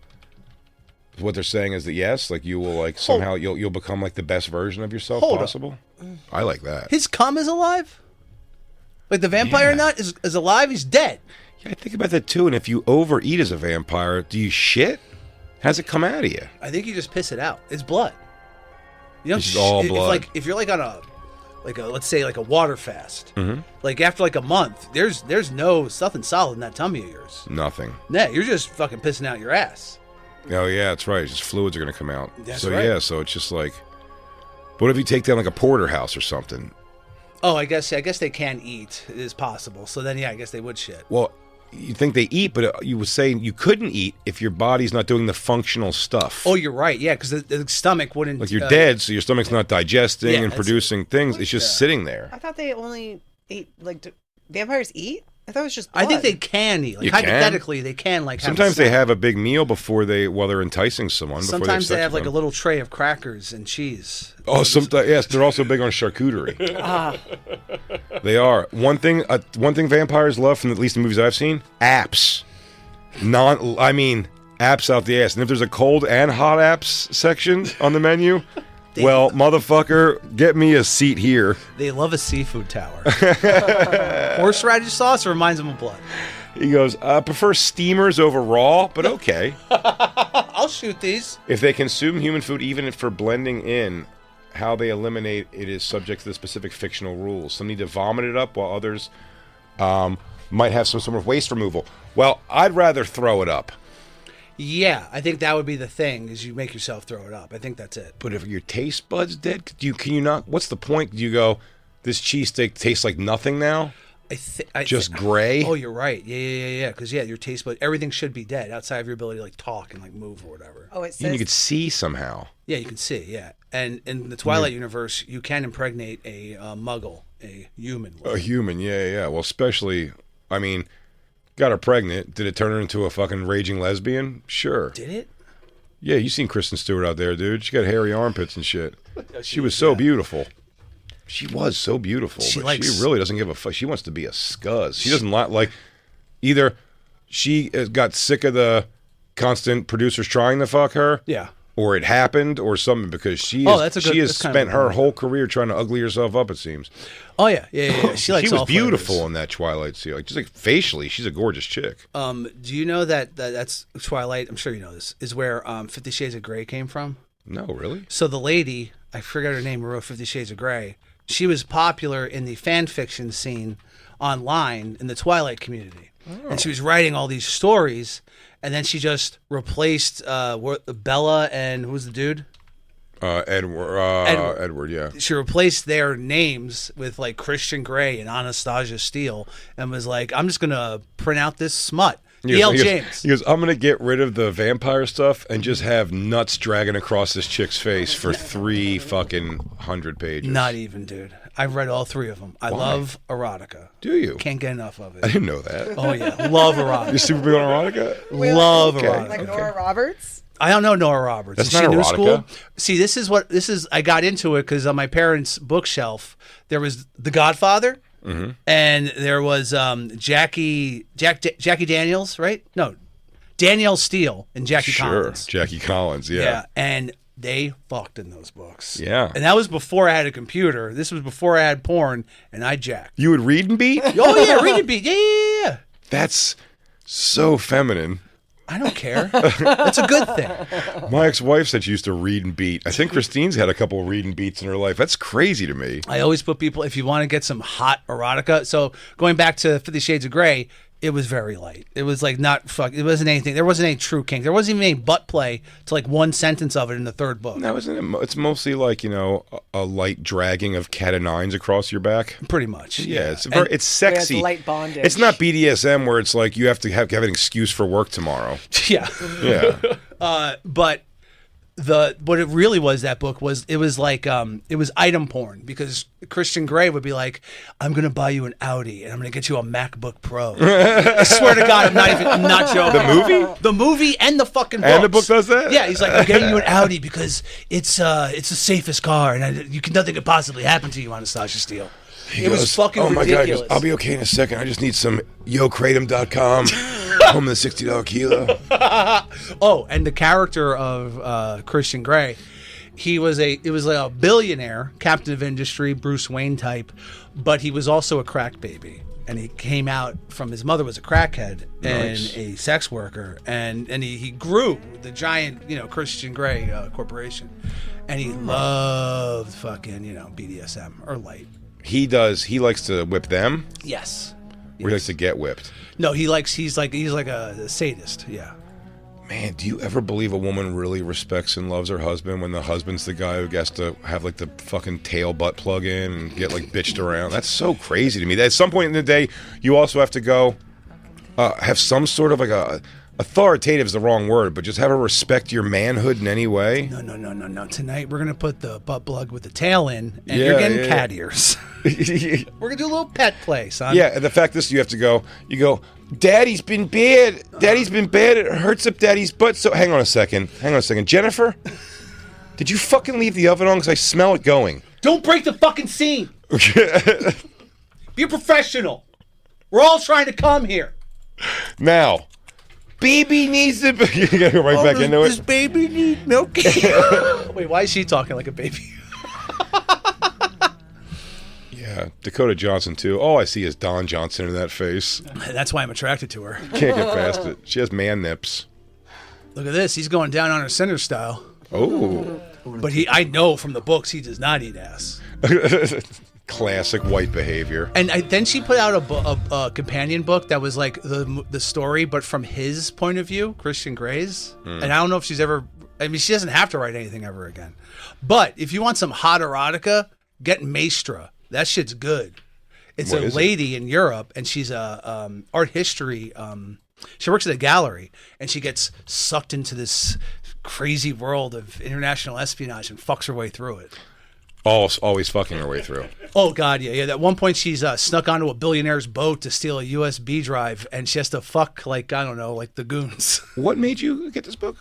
what they're saying is that yes, like you will like somehow you'll become like the best version of yourself possible. I like that. His cum is alive? Like the vampire nut is alive? He's dead. Yeah, I think about that too. And if you overeat as a vampire, do you shit? How's it come out of you? I think you just piss it out. It's blood. You It's all blood. If you're like on let's say like a water fast, Mm-hmm. like after like a month, there's nothing solid in that tummy of yours. Nothing. Yeah, you're just fucking pissing out your ass. Oh yeah, that's right. It's just fluids are going to come out. That's so right. yeah, so it's just like, what if you take down like a porterhouse or something? Oh, I guess they can eat. It is possible. So then, I guess they would shit. Well, you think they eat, but you were saying you couldn't eat if your body's not doing the functional stuff. Oh, you're right. Yeah, because the stomach wouldn't. Like you're dead, so your stomach's not digesting and that's producing things. It's just sitting there. I thought they only ate vampires eat. I thought it was just blood. I think they can eat. Like You can? hypothetically, they can like. Sometimes they have a big meal while they're enticing someone. Sometimes before they have like a them. little tray of crackers and cheese. Oh, sometimes yes, they're also big on charcuterie. They are. One thing vampires love, from at least the movies I've seen, apps. Apps out the ass. And if there's a cold and hot apps section on the menu, well, motherfucker, get me a seat here. They love a seafood tower. Horseradish sauce reminds them of blood. He goes, I prefer steamers over raw, but okay. I'll shoot these. If they consume human food, even if for blending in, how they eliminate it is subject to the specific fictional rules. Some need to vomit it up, while others might have some sort of waste removal. Well, I'd rather throw it up. Yeah, I think that would be the thing, is you make yourself throw it up. I think that's it. But if your taste bud's dead, can you not? What's the point? Do you go, this cheesesteak tastes like nothing now? Just gray? Oh, you're right. Yeah. Because, your taste bud, everything should be dead outside of your ability to, like, talk and, like, move or whatever. Oh, it says... You could see somehow. Yeah, you can see, yeah. And in the Twilight universe, you can impregnate a muggle, a human. A human, yeah. Well, especially, I mean, got her pregnant. Did it turn her into a fucking raging lesbian? Sure. Did it? Yeah, you seen Kristen Stewart out there, dude. She got hairy armpits and shit. She was so beautiful. She was so beautiful. She really doesn't give a fuck. She wants to be a scuzz. She doesn't like either she got sick of the constant producers trying to fuck her. Yeah. Or it happened or something, because she has spent her whole career trying to ugly herself up, it seems. Oh, yeah. She likes She was all beautiful flavors. in that Twilight scene. Like, just like facially, she's a gorgeous chick. Do you know that's Twilight? I'm sure you know this. Is where 50 Shades of Grey came from? No, really? So the lady, I forget her name, who wrote 50 Shades of Grey. She was popular in the fan fiction scene online in the Twilight community, and she was writing all these stories. And then she just replaced Bella and who's the dude? Edward, yeah. She replaced their names with like Christian Grey and Anastasia Steele, and was like, I'm just gonna print out this smut. James. He goes, I'm gonna get rid of the vampire stuff and just have nuts dragging across this chick's face for 3 fucking 100 pages. Not even, dude. I've read all 3 of them. I love erotica. Do you? Can't get enough of it. I didn't know that. Oh yeah, love erotica. You're super big on erotica? Love erotica. Like Nora Roberts? I don't know Nora Roberts. That's Is not she new erotica. school? See, this is. I got into it because on my parents' bookshelf there was The Godfather, and there was Jackie Daniels, right? No, Danielle Steele and Jackie Collins. Jackie Collins, yeah. And they fucked in those books. Yeah. And that was before I had a computer. This was before I had porn, and I jacked. You would read and beat? Oh yeah, read and beat. Yeah. That's so feminine. I don't care. It's a good thing. My ex-wife said she used to read and beat. I think Christine's had a couple of read and beats in her life. That's crazy to me. I always put people, if you want to get some hot erotica. So going back to 50 Shades of Grey, it was very light. It was like not fuck. It wasn't anything. There wasn't any true kink. There wasn't even any butt play to like one sentence of it in the 3rd book. No, it's mostly like, a light dragging of cat o' nines across your back. Pretty much. Yeah, it's sexy. It's light bondage. It's not BDSM where it's like you have to have an excuse for work tomorrow. Yeah. Yeah. But what it really was, that book was, it was like it was item porn, because Christian Grey would be like, I'm gonna buy you an Audi and I'm gonna get you a MacBook Pro. I swear to God, I'm not joking. The movie and the fucking books. And the book does that? Yeah, he's like, I'm getting you an Audi because it's the safest car and nothing could possibly happen to you, Anastasia Steele. It was fucking ridiculous. God, he goes, I'll be okay in a second. I just need some YoKratom.com. Home of the $60 kilo. Oh, and the character of Christian Grey, it was like a billionaire, captain of industry, Bruce Wayne type, but he was also a crack baby. And he came out from, his mother was a crackhead and a sex worker, and he grew the giant, Christian Grey corporation, and he loved fucking, BDSM or light. He does. He likes to whip them. Yes. Or he likes to get whipped. No, he's like a sadist. Yeah. Man, do you ever believe a woman really respects and loves her husband when the husband's the guy who gets to have like the fucking tail butt plug in and get like bitched around? That's so crazy to me. That at some point in the day, you also have to go have some sort of like a authoritative is the wrong word, but just have her respect your manhood in any way. No. Tonight we're gonna put the butt plug with the tail in, and you're getting cat ears. We're gonna do a little pet play, son. Yeah, and the fact is, you have to go. You go. Daddy's been bad. Daddy's been bad. It hurts up Daddy's butt. So hang on a second. Jennifer, did you fucking leave the oven on? Because I smell it going. Don't break the fucking scene. Be a professional. We're all trying to come here. Now, baby needs to. You gotta go right back into it. Does baby need milk? Wait, why is she talking like a baby? Yeah, Dakota Johnson too. All I see is Don Johnson in that face. That's why I'm attracted to her. Can't get past it. She has man nips. Look at this. He's going down on her center style. Oh. But I know from the books he does not eat ass. Classic white behavior. And then she put out a companion book that was like the story, but from his point of view, Christian Gray's. And I don't know if she's ever. I mean, she doesn't have to write anything ever again. But if you want some hot erotica, get Maestra. That shit's good. It's a lady in Europe, and she's a art history. She works at a gallery, and she gets sucked into this crazy world of international espionage and fucks her way through it. Always fucking her way through. Oh God, yeah. At one point, she's snuck onto a billionaire's boat to steal a USB drive, and she has to fuck like the goons. What made you get this book?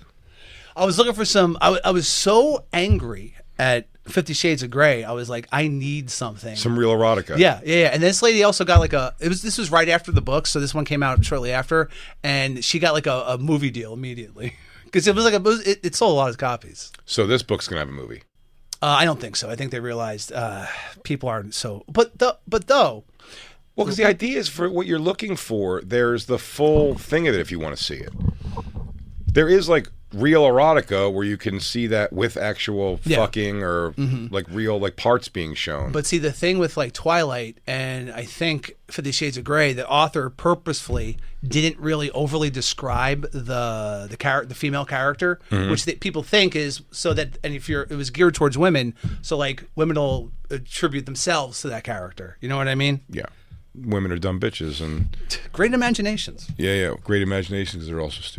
I was looking for some. I was so angry at 50 Shades of Grey. I was like, I need something. Some real erotica. Yeah. And this lady also got like this was right after the book, so this one came out shortly after, and she got like a movie deal immediately because it was like it sold a lot of copies. So this book's gonna have a movie. I don't think so. I think they realized people aren't so. But though. Well, because the idea is for what you're looking for. There's the full thing of it if you want to see it. There is like real erotica where you can see that with actual fucking or like real like parts being shown. But see, the thing with like Twilight and I think 50 Shades of Grey, the author purposefully didn't really overly describe the female character, which people think is so that, and it was geared towards women, so like women will attribute themselves to that character. You know what I mean? Yeah. Women are dumb bitches and great imaginations. Yeah, great imaginations. They're also stupid.